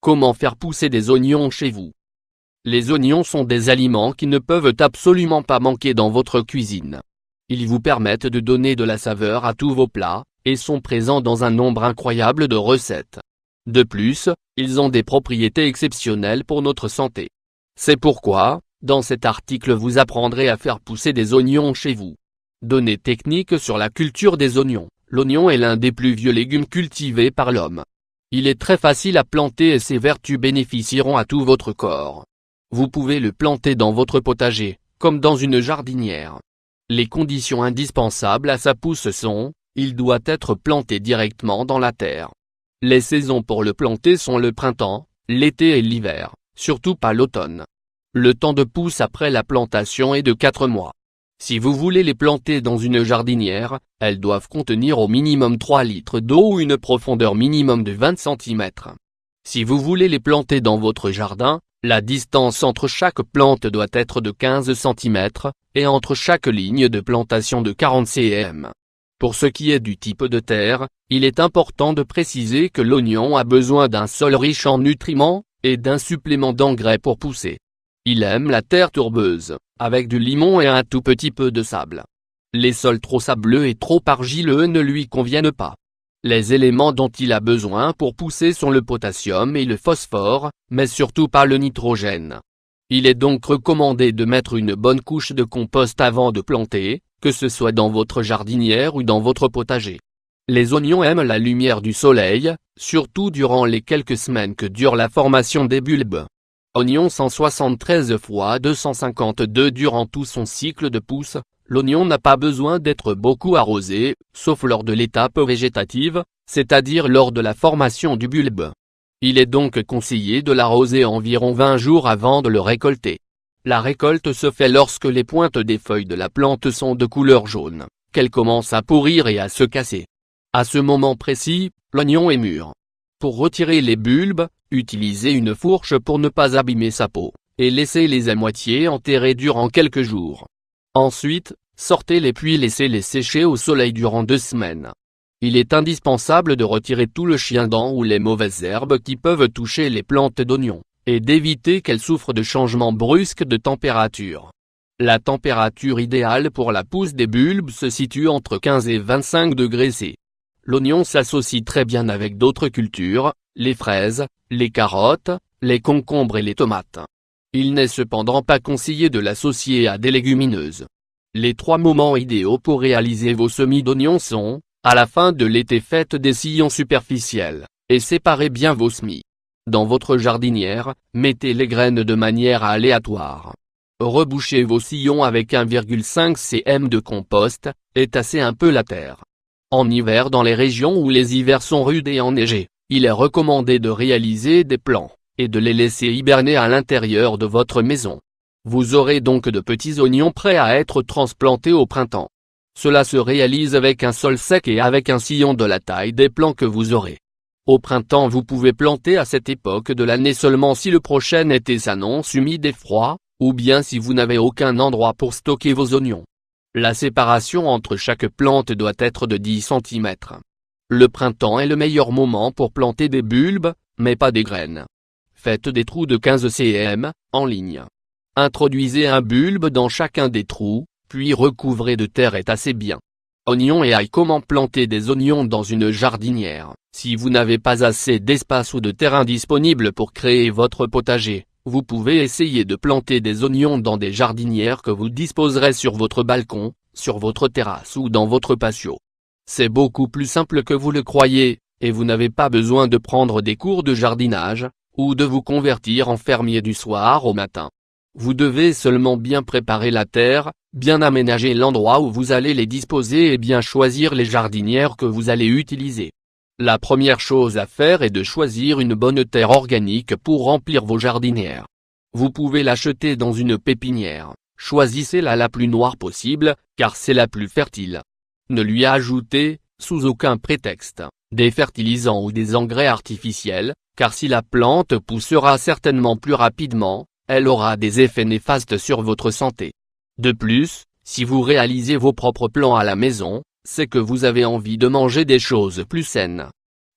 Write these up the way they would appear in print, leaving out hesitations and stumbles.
Comment faire pousser des oignons chez vous? Les oignons sont des aliments qui ne peuvent absolument pas manquer dans votre cuisine. Ils vous permettent de donner de la saveur à tous vos plats, et sont présents dans un nombre incroyable de recettes. De plus, ils ont des propriétés exceptionnelles pour notre santé. C'est pourquoi, dans cet article vous apprendrez à faire pousser des oignons chez vous. Données techniques sur la culture des oignons. L'oignon est l'un des plus vieux légumes cultivés par l'homme. Il est très facile à planter et ses vertus bénéficieront à tout votre corps. Vous pouvez le planter dans votre potager, comme dans une jardinière. Les conditions indispensables à sa pousse sont, il doit être planté directement dans la terre. Les saisons pour le planter sont le printemps, l'été et l'hiver, surtout pas l'automne. Le temps de pousse après la plantation est de 4 mois. Si vous voulez les planter dans une jardinière, elles doivent contenir au minimum 3 litres d'eau ou une profondeur minimum de 20 cm. Si vous voulez les planter dans votre jardin, la distance entre chaque plante doit être de 15 cm, et entre chaque ligne de plantation de 40 cm. Pour ce qui est du type de terre, il est important de préciser que l'oignon a besoin d'un sol riche en nutriments, et d'un supplément d'engrais pour pousser. Il aime la terre tourbeuse, avec du limon et un tout petit peu de sable. Les sols trop sableux et trop argileux ne lui conviennent pas. Les éléments dont il a besoin pour pousser sont le potassium et le phosphore, mais surtout pas le nitrogène. Il est donc recommandé de mettre une bonne couche de compost avant de planter, que ce soit dans votre jardinière ou dans votre potager. Les oignons aiment la lumière du soleil, surtout durant les quelques semaines que dure la formation des bulbes. Oignon 173 x 252 durant tout son cycle de pousse, l'oignon n'a pas besoin d'être beaucoup arrosé, sauf lors de l'étape végétative, c'est-à-dire lors de la formation du bulbe. Il est donc conseillé de l'arroser environ 20 jours avant de le récolter. La récolte se fait lorsque les pointes des feuilles de la plante sont de couleur jaune, qu'elles commencent à pourrir et à se casser. À ce moment précis, l'oignon est mûr. Pour retirer les bulbes, utilisez une fourche pour ne pas abîmer sa peau, et laissez-les à moitié enterrés durant quelques jours. Ensuite, sortez-les puis laissez-les sécher au soleil durant 2 semaines. Il est indispensable de retirer tout le chien-dent ou les mauvaises herbes qui peuvent toucher les plantes d'oignons, et d'éviter qu'elles souffrent de changements brusques de température. La température idéale pour la pousse des bulbes se situe entre 15 et 25 degrés C. L'oignon s'associe très bien avec d'autres cultures, les fraises, les carottes, les concombres et les tomates. Il n'est cependant pas conseillé de l'associer à des légumineuses. Les 3 moments idéaux pour réaliser vos semis d'oignons sont, à la fin de l'été faites des sillons superficiels, et séparez bien vos semis. Dans votre jardinière, mettez les graines de manière aléatoire. Rebouchez vos sillons avec 1,5 cm de compost, et tassez un peu la terre. En hiver dans les régions où les hivers sont rudes et enneigés, il est recommandé de réaliser des plants, et de les laisser hiberner à l'intérieur de votre maison. Vous aurez donc de petits oignons prêts à être transplantés au printemps. Cela se réalise avec un sol sec et avec un sillon de la taille des plants que vous aurez. Au printemps vous pouvez planter à cette époque de l'année seulement si le prochain été s'annonce humide et froid, ou bien si vous n'avez aucun endroit pour stocker vos oignons. La séparation entre chaque plante doit être de 10 cm. Le printemps est le meilleur moment pour planter des bulbes, mais pas des graines. Faites des trous de 15 cm, en ligne. Introduisez un bulbe dans chacun des trous, puis recouvrez de terre et tassez bien. Oignons et ail. Comment planter des oignons dans une jardinière? Si vous n'avez pas assez d'espace ou de terrain disponible pour créer votre potager, vous pouvez essayer de planter des oignons dans des jardinières que vous disposerez sur votre balcon, sur votre terrasse ou dans votre patio. C'est beaucoup plus simple que vous le croyez, et vous n'avez pas besoin de prendre des cours de jardinage, ou de vous convertir en fermier du soir au matin. Vous devez seulement bien préparer la terre, bien aménager l'endroit où vous allez les disposer et bien choisir les jardinières que vous allez utiliser. La première chose à faire est de choisir une bonne terre organique pour remplir vos jardinières. Vous pouvez l'acheter dans une pépinière, choisissez-la la plus noire possible, car c'est la plus fertile. Ne lui ajoutez, sous aucun prétexte, des fertilisants ou des engrais artificiels, car si la plante poussera certainement plus rapidement, elle aura des effets néfastes sur votre santé. De plus, si vous réalisez vos propres plants à la maison, c'est que vous avez envie de manger des choses plus saines.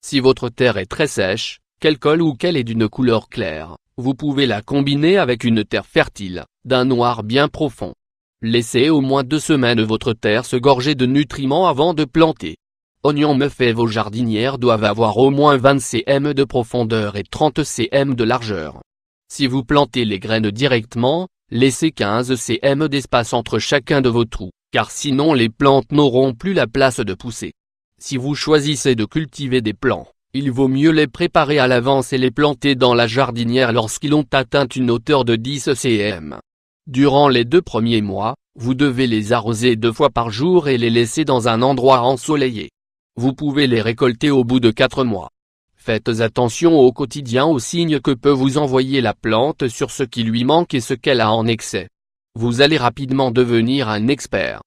Si votre terre est très sèche, qu'elle colle ou qu'elle est d'une couleur claire, vous pouvez la combiner avec une terre fertile, d'un noir bien profond. Laissez au moins 2 semaines votre terre se gorger de nutriments avant de planter. Oignons meufés. Vos jardinières doivent avoir au moins 20 cm de profondeur et 30 cm de largeur. Si vous plantez les graines directement, laissez 15 cm d'espace entre chacun de vos trous, car sinon les plantes n'auront plus la place de pousser. Si vous choisissez de cultiver des plants, il vaut mieux les préparer à l'avance et les planter dans la jardinière lorsqu'ils ont atteint une hauteur de 10 cm. Durant les 2 premiers mois, vous devez les arroser 2 fois par jour et les laisser dans un endroit ensoleillé. Vous pouvez les récolter au bout de 4 mois. Faites attention au quotidien aux signes que peut vous envoyer la plante sur ce qui lui manque et ce qu'elle a en excès. Vous allez rapidement devenir un expert.